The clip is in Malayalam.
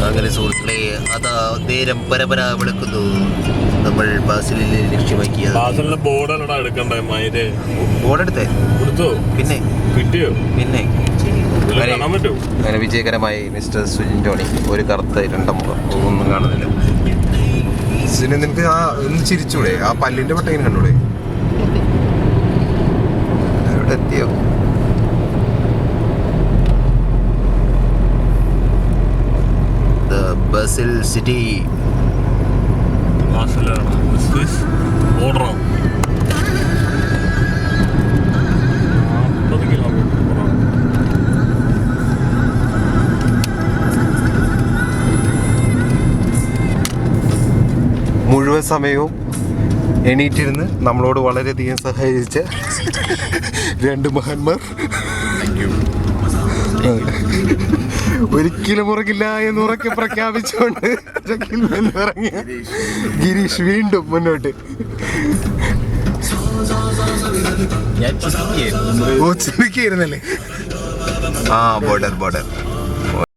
അങ്ങനെ സുഹൃത്തുക്കളെ അതാ നേരം പരപര വിളിക്കുന്നു. നമ്മൾ ബാസിലിനെ ലക്ഷ്യമാക്കിയ ബോർഡെടുത്തേ പിന്നെ കിട്ടിയോ പിന്നെ അങ്ങനെ വിജയകരമായി മിസ്റ്റർ സുജിൻ ടോണി. ഒരു കറുത്ത രണ്ടമുഖം ഒന്നും കാണുന്നില്ല. നിനക്ക് ആ ഒന്ന് ചിരിച്ചൂടെ? ആ പല്ലിന്റെ പട്ടങ്ങനെ കണ്ടൂടെ? എവിടെ എത്തിയോ? ബസിൽ സിറ്റി മുഴുവൻ സമയവും എണീറ്റിരുന്ന് നമ്മളോട് വളരെയധികം സഹായിച്ച രണ്ട് മഹാന്മാർ. ഒരിക്കലും ഉറങ്ങില്ല എന്ന് ഉറക്കെ പ്രഖ്യാപിച്ചുകൊണ്ട് ഇറങ്ങിയ ഗിരീഷ് വീണ്ടും മുന്നോട്ട്. ബോർഡർ